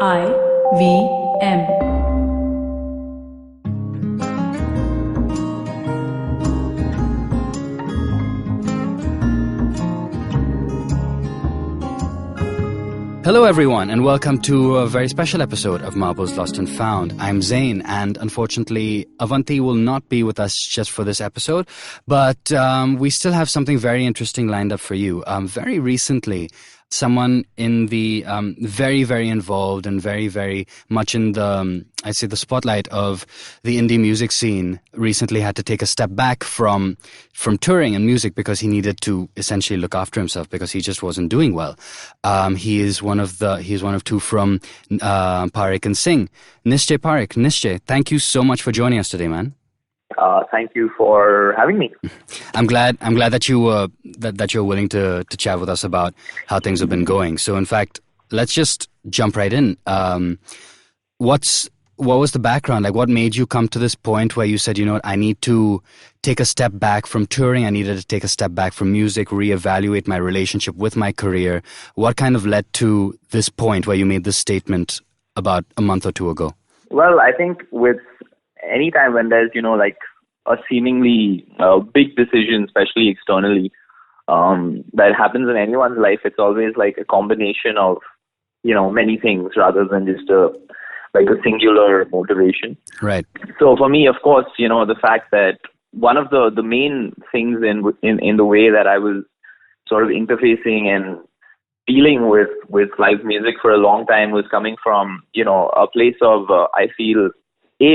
IVM. Hello everyone, and welcome to a very special episode of Marbles Lost and Found. I'm Zain, and unfortunately Avanti will not be with us just for this episode, but we still have something very interesting lined up for you. Very recently, someone in the very, very involved and very, very much in the, I'd say, the spotlight of the indie music scene recently had to take a step back from touring and music because he needed to essentially look after himself because he just wasn't doing well. He's one of two from Parekh and Singh. Nischay Parekh. Nischay, thank you so much for joining us today, man. Thank you for having me. I'm glad that you that you're willing to chat with us about how things have been going. So, in fact, let's just jump right in. What was the background? Like, what made you come to this point where you said, you know what, I need to take a step back from touring. I needed to take a step back from music, reevaluate my relationship with my career. What kind of led to this point where you made this statement about a month or two ago? Well, I think with any time when there's, like a seemingly big decision, especially externally, that happens in anyone's life, it's always like a combination of, many things rather than just a singular motivation. Right. So for me, of course, the fact that one of the main things in the way that I was sort of interfacing and dealing with live music for a long time was coming from, a place of, I feel,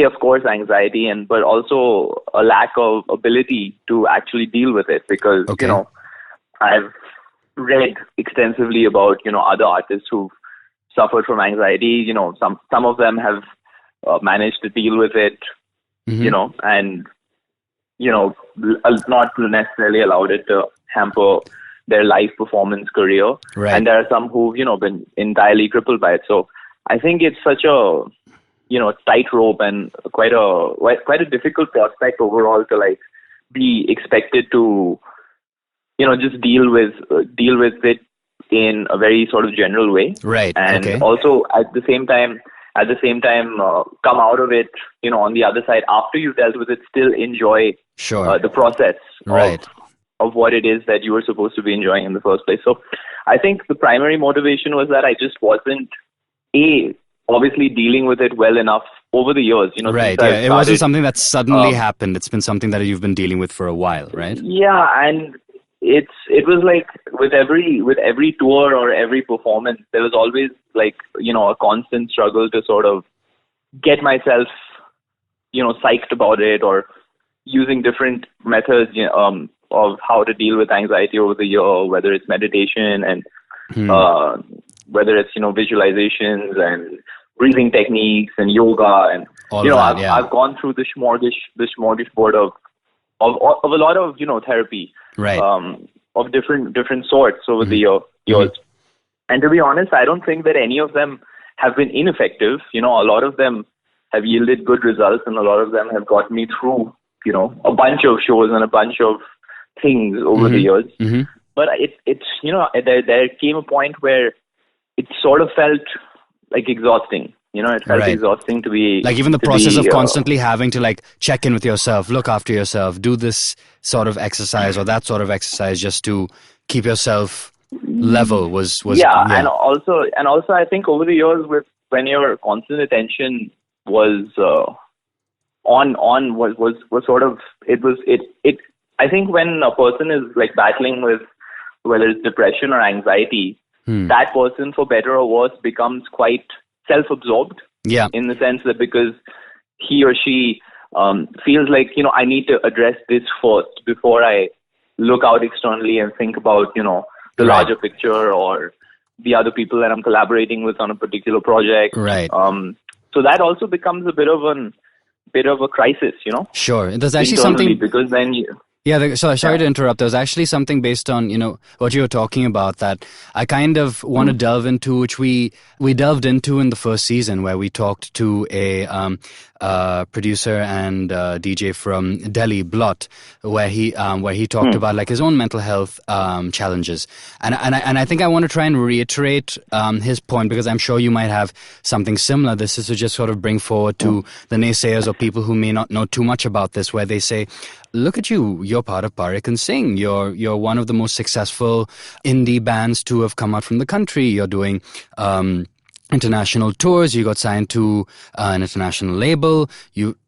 of course, anxiety, but also a lack of ability to actually deal with it because, okay. I've read extensively about, other artists who've suffered from anxiety. Some of them have managed to deal with it, Mm-hmm. and, not necessarily allowed it to hamper their live performance career. Right. And there are some who've, been entirely crippled by it. So I think it's such a tightrope and quite a difficult prospect overall to be expected to, just deal with it in a very sort of general way. Right. And okay. also at the same time, come out of it, on the other side after you've dealt with it, still enjoy Sure. the process Right. of what it is that you were supposed to be enjoying in the first place. So I think the primary motivation was that I just wasn't obviously dealing with it well enough over the years, Right. since I Yeah. It wasn't started, something that suddenly happened. It's been something that you've been dealing with for a while, right? Yeah, and it was like with every tour or every performance, there was always a constant struggle to sort of get myself, psyched about it, or using different methods of how to deal with anxiety over the year, whether it's meditation and whether it's visualizations and breathing techniques and yoga and All of that, yeah. I've gone through the smorgasbord of a lot of therapy, Right. of different sorts over the years. Mm-hmm. And to be honest, I don't think that any of them have been ineffective. A lot of them have yielded good results, and a lot of them have got me through a bunch of shows and a bunch of things over the years. Mm-hmm. But it's there came a point where it sort of felt like exhausting. It felt Right. exhausting to be Even the to process be, of constantly having to check in with yourself, look after yourself, do this sort of exercise or that sort of exercise just to keep yourself level was yeah. And also I think over the years when your constant attention was was sort of it I think when a person is battling with whether it's depression or anxiety, that person, for better or worse, becomes quite self-absorbed. Yeah. In the sense that because he or she feels like, I need to address this first before I look out externally and think about, the larger picture or the other people that I'm collaborating with on a particular project. Right. So that also becomes a bit of a crisis, Sure. There's actually internally, something. because then Yeah, sorry to interrupt. There was actually something based on, what you were talking about that I kind of want to delve into, which we delved into in the first season, where we talked to a producer and DJ from Delhi, Blot, where he talked about like his own mental health challenges, and I think I want to try and reiterate his point, because I'm sure you might have something similar. This is to just sort of bring forward to the naysayers or people who may not know too much about this, where they say, look at you, you're part of Parekh and Singh. You're one of the most successful indie bands to have come out from the country. You're doing international tours. You got signed to an international label.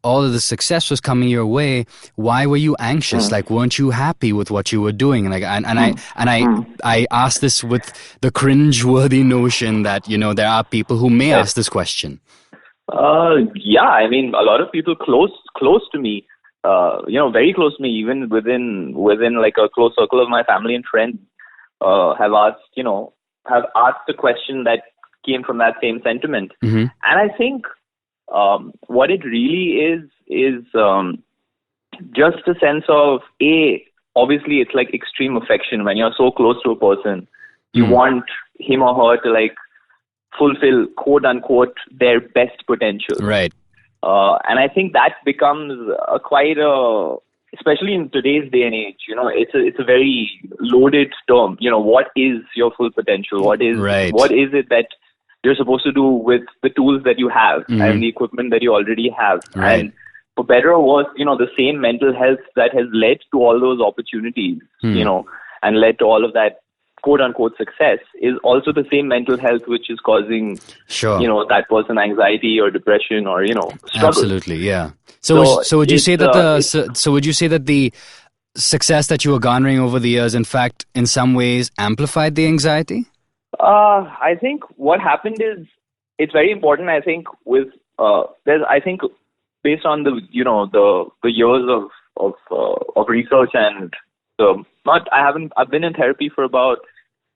All of the success was coming your way. Why were you anxious? Like, weren't you happy with what you were doing? Like, I asked this with the cringe-worthy notion that there are people who may ask this question. Yeah, I mean, a lot of people close to me. Very close to me, even within like a close circle of my family and friends, have asked a question that came from that same sentiment. And I think what it really is just a sense of, obviously it's like extreme affection. When you're so close to a person, you want him or her to like fulfill, quote unquote, their best potential. Right. And I think that becomes especially in today's day and age, it's a very loaded term. What is your full potential? What is it that you're supposed to do with the tools that you have and the equipment that you already have? Right. And for better or worse, the same mental health that has led to all those opportunities, and led to all of that quote-unquote success is also the same mental health which is causing, that person anxiety or depression or, struggle. Absolutely, yeah. So would you say that the success that you were garnering over the years, in fact, in some ways amplified the anxiety? I think what happened is, it's very important, I think, with, based on the years of research and I've been in therapy for about,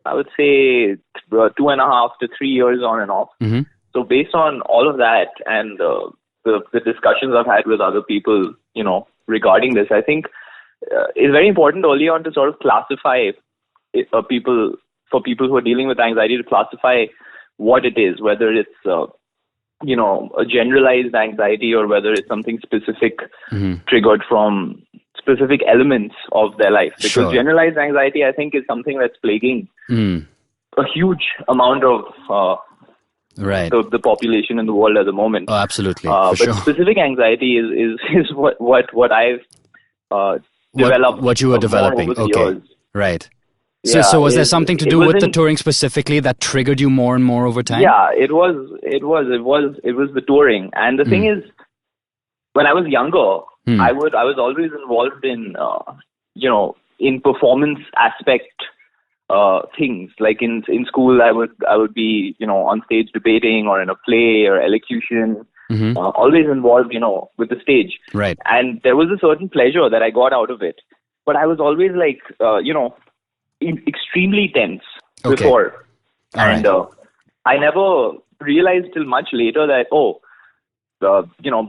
I would say, 2.5 to 3 years on and off. So based on all of that and the discussions I've had with other people, regarding this, I think it's very important early on to sort of classify people who are dealing with anxiety, to classify what it is, whether it's a generalized anxiety or whether it's something specific triggered from specific elements of their life. Because generalized anxiety, I think, is something that's plaguing a huge amount of the population in the world at the moment. Oh, absolutely. But specific anxiety is what I've developed. What you were developing. Okay. Years. Right. Yeah, so was there something to do with the touring specifically that triggered you more and more over time? Yeah, it was the touring. And the thing is, when I was younger, I was always involved in in performance aspect things. Like in school, I would be on stage debating or in a play or elocution. Always involved with the stage. Right. And there was a certain pleasure that I got out of it. But I was always like extremely tense before. And I never realized till much later that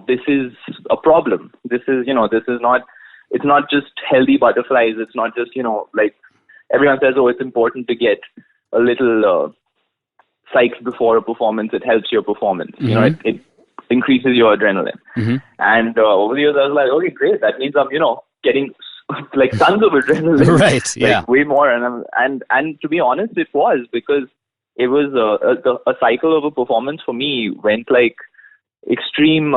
this is a problem. This is not, it's not just healthy butterflies. It's not just, like everyone says, it's important to get a little psyched before a performance. It helps your performance. It increases your adrenaline. And over the years, I was like, okay, great. That means I'm, getting like tons of adrenaline. Right. Yeah. Like way more. And to be honest, it was because it was a cycle of a performance for me went like extreme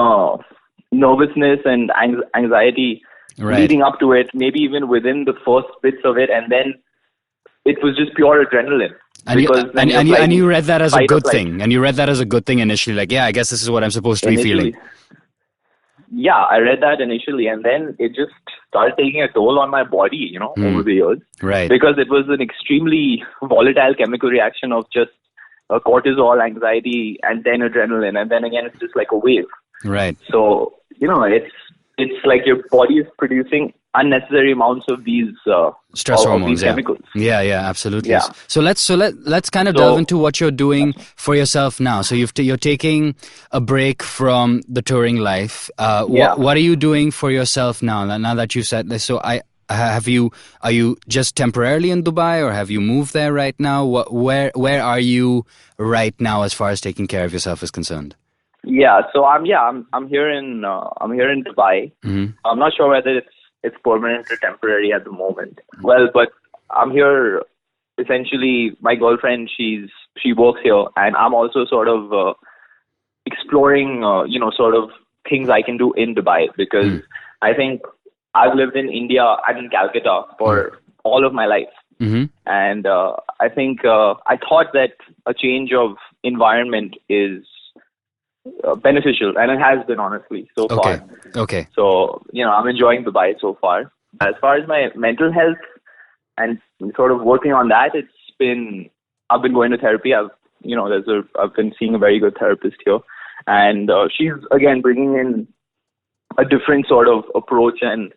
nervousness and anxiety leading up to it, maybe even within the first bits of it, and then it was just pure adrenaline. And you read that as a good thing. And you read that as a good thing initially, like, I guess this is what I'm supposed to be feeling. Yeah, I read that initially, and then it just started taking a toll on my body, over the years. Right. Because it was an extremely volatile chemical reaction of just cortisol, anxiety, and then adrenaline, and then again it's just like a wave. Right. So it's like your body is producing unnecessary amounts of these stress hormones, these chemicals. Yeah, absolutely. Yeah. So let's kind of delve into what you're doing for yourself now. So you're taking a break from the touring life. What are you doing for yourself now? Now that you said this, so are you just temporarily in Dubai, or have you moved there right now? Where are you right now as far as taking care of yourself is concerned? Yeah, so I'm here in Dubai. Mm-hmm. I'm not sure whether it's permanent or temporary at the moment. Well, but I'm here. Essentially, my girlfriend, she works here, and I'm also sort of exploring, sort of things I can do in Dubai, because I think I've lived in India and in Calcutta for all of my life. Mm-hmm. And I think I thought that a change of environment is beneficial, and it has been, honestly, so far. Okay. So, I'm enjoying Dubai so far. As far as my mental health and sort of working on that, I've been going to therapy. I've been seeing a very good therapist here. And she's, again, bringing in a different sort of approach and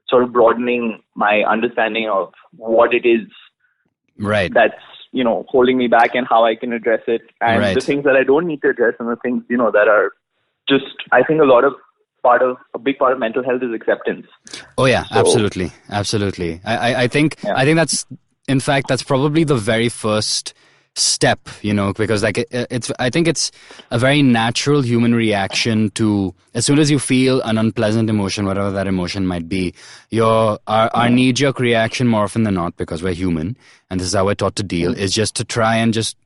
sort of broadening my understanding of what it is that's, holding me back, and how I can address it, and the things that I don't need to address, and the things, that are just, I think a big part of mental health is acceptance. Oh yeah, so, absolutely. I think that's, in fact, that's probably the very first step, because I think it's a very natural human reaction to, as soon as you feel an unpleasant emotion, whatever that emotion might be, our knee-jerk reaction, more often than not, because we're human and this is how we're taught to deal, is just to try and just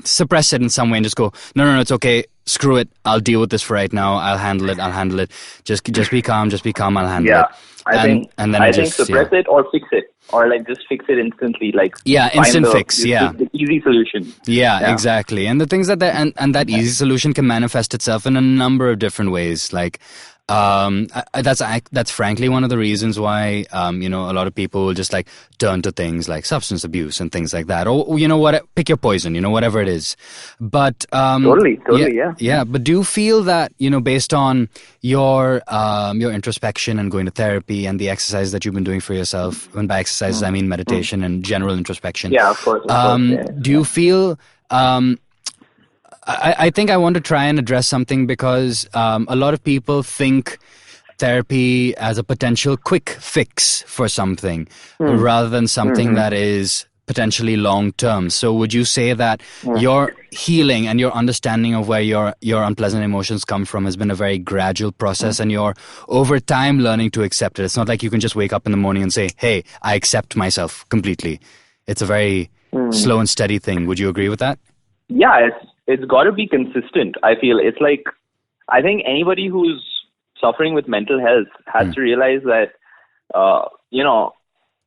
suppress it in some way and just go, no, it's okay, screw it, I'll deal with this for right now, I'll handle it, just be calm, I'll handle it. I think suppress it or fix it, or like just fix it instantly, instant fix, the easy solution. Yeah, exactly. And the things that and that easy solution can manifest itself in a number of different ways. That's frankly one of the reasons why a lot of people will just turn to things like substance abuse and things like that, or pick your poison, whatever it is. But totally, yeah. But do you feel that based on your introspection and going to therapy and the exercise that you've been doing for yourself, and by exercises I mean meditation and general introspection, of course, do you feel I think I want to try and address something, because a lot of people think therapy as a potential quick fix for something rather than something that is potentially long term. So would you say that your healing and your understanding of where your unpleasant emotions come from has been a very gradual process, and you're over time learning to accept it? It's not like you can just wake up in the morning and say, hey, I accept myself completely. It's a very slow and steady thing. Would you agree with that? Yeah, it's got to be consistent. I feel it's I think anybody who's suffering with mental health has to realize that,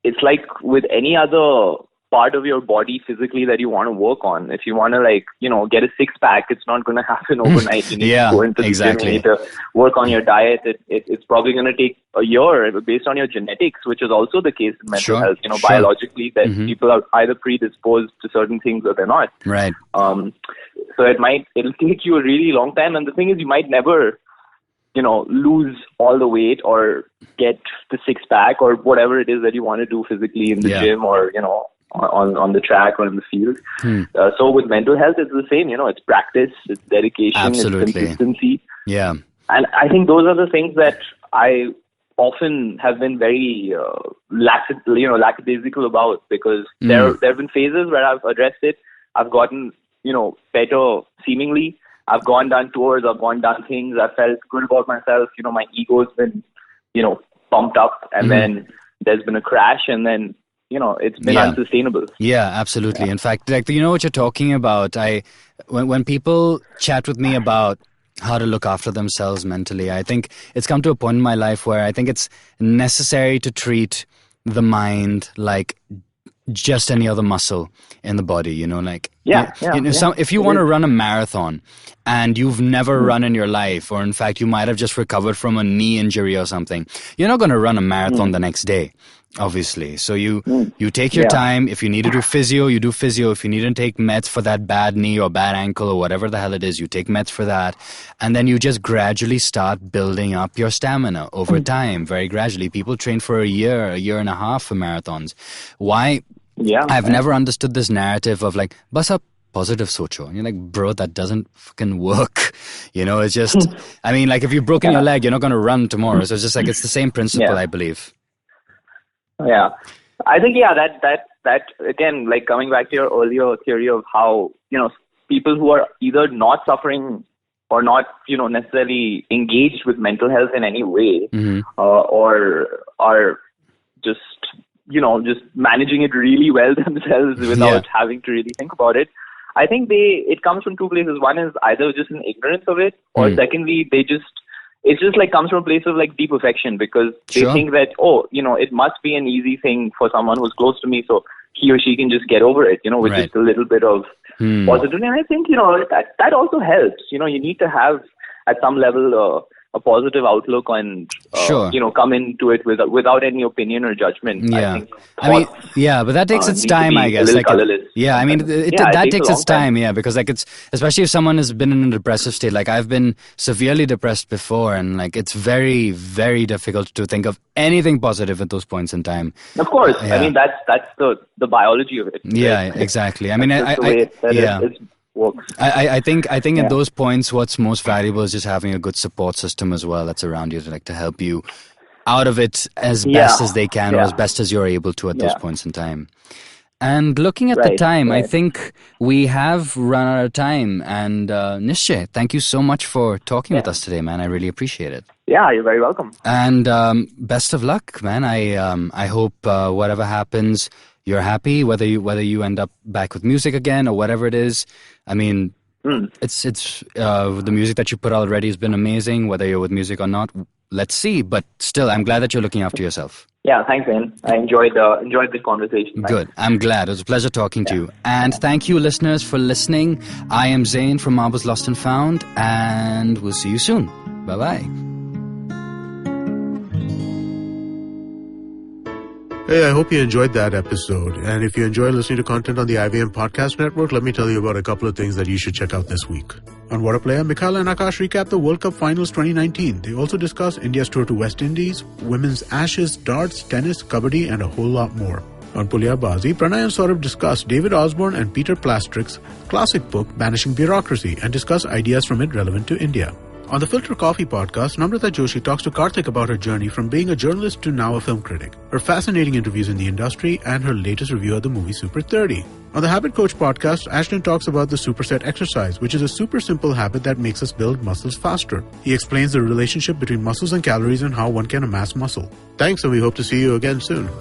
it's like with any other part of your body physically that you want to work on. If you want to get a six pack, it's not going to happen overnight. You need to go into the gym, you need to work on your diet. It's probably going to take a year based on your genetics, which is also the case in mental health. Biologically, that people are either predisposed to certain things or they're not. Right. So it'll take you a really long time. And the thing is, you might never, lose all the weight or get the six pack or whatever it is that you want to do physically in the gym or, on the track or in the field. So with mental health, it's the same. It's practice, it's dedication, Absolutely. It's consistency. Yeah. And I think those are the things that I often have been very lackadaisical about, because there have been phases where I've addressed it. I've gotten, better seemingly. I've gone down tours, I've gone down things, I've felt good about myself. My ego's been, pumped up, and then there's been a crash, and then it's been unsustainable. Yeah, absolutely. Yeah. In fact, what you're talking about, when people chat with me about how to look after themselves mentally, I think it's come to a point in my life where I think it's necessary to treat the mind like just any other muscle in the body, if you want to run a marathon and you've never run in your life, or in fact you might have just recovered from a knee injury or something, you're not going to run a marathon the next day, obviously. So you take your time. If you need to do physio, you do physio. If you need to take meds for that bad knee or bad ankle or whatever the hell it is, you take meds for that, and then you just gradually start building up your stamina over time, very gradually. People train for a year and a half for marathons. Why? I've never understood this narrative of bas up positive socho. And you're like, bro, that doesn't fucking work. It's just, if you've broken your leg, you're not going to run tomorrow. So it's just it's the same principle, I believe. Yeah. I think, that again, like coming back to your earlier theory of how, people who are either not suffering or not, necessarily engaged with mental health in any way, or are just, just managing it really well themselves without having to really think about it. I think it comes from two places. One is either just an ignorance of it, or secondly, it just like comes from a place of like deep affection, because they think that, it must be an easy thing for someone who's close to me, so he or she can just get over it, with just a little bit of positivity. And I think, that also helps. You need to have at some level a positive outlook and, come into it without any opinion or judgment. Yeah. But that takes its time, I guess. That takes its time, because like it's, especially if someone has been in a depressive state, like I've been severely depressed before, and like it's very, very difficult to think of anything positive at those points in time. Of course. Yeah. I mean, that's the biology of it. Yeah, exactly. I mean, it's works. I think in those points, what's most valuable is just having a good support system as well that's around you to help you out of it as best as they can, or as best as you're able to at those points in time. And looking at the time, I think we have run out of time. And Nischay, thank you so much for talking with us today, man. I really appreciate it. Yeah, you're very welcome. And best of luck, man. I hope whatever happens, you're happy, whether you end up back with music again or whatever it is. I mean, it's the music that you put out already has been amazing, whether you're with music or not. Let's see. But still, I'm glad that you're looking after yourself. Yeah, thanks, man. I enjoyed the conversation. Thanks. Good. I'm glad. It was a pleasure talking to you. And thank you, listeners, for listening. I am Zain from Marbles Lost and Found, and we'll see you soon. Bye-bye. Hey, I hope you enjoyed that episode. And if you enjoy listening to content on the IVM Podcast Network, let me tell you about a couple of things that you should check out this week. On What a Player, Mikhail and Akash recap the World Cup Finals 2019. They also discuss India's tour to West Indies, women's Ashes, darts, tennis, kabaddi, and a whole lot more. On Pulyabazi, Pranay and Saurabh discuss David Osborne and Peter Plastrick's classic book, Banishing Bureaucracy, and discuss ideas from it relevant to India. On the Filter Coffee podcast, Namrata Joshi talks to Karthik about her journey from being a journalist to now a film critic, her fascinating interviews in the industry, and her latest review of the movie Super 30. On the Habit Coach podcast, Ashton talks about the superset exercise, which is a super simple habit that makes us build muscles faster. He explains the relationship between muscles and calories and how one can amass muscle. Thanks, and we hope to see you again soon.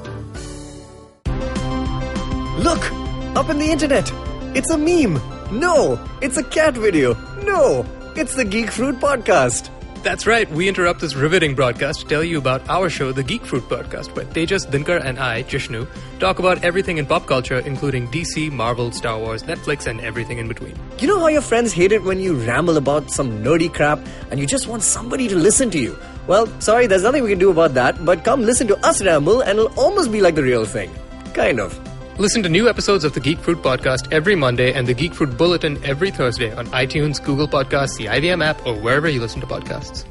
Look! Up in the internet! It's a meme! No! It's a cat video! No! It's the Geek Fruit Podcast. That's right. We interrupt this riveting broadcast to tell you about our show, the Geek Fruit Podcast, where Tejas, Dinkar, and I, Jishnu, talk about everything in pop culture, including DC, Marvel, Star Wars, Netflix, and everything in between. You know how your friends hate it when you ramble about some nerdy crap and you just want somebody to listen to you? Well, sorry, there's nothing we can do about that, but come listen to us ramble and it'll almost be like the real thing. Kind of. Listen to new episodes of the Geek Fruit Podcast every Monday and the Geek Fruit Bulletin every Thursday on iTunes, Google Podcasts, the IVM app, or wherever you listen to podcasts.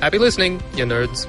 Happy listening, you nerds.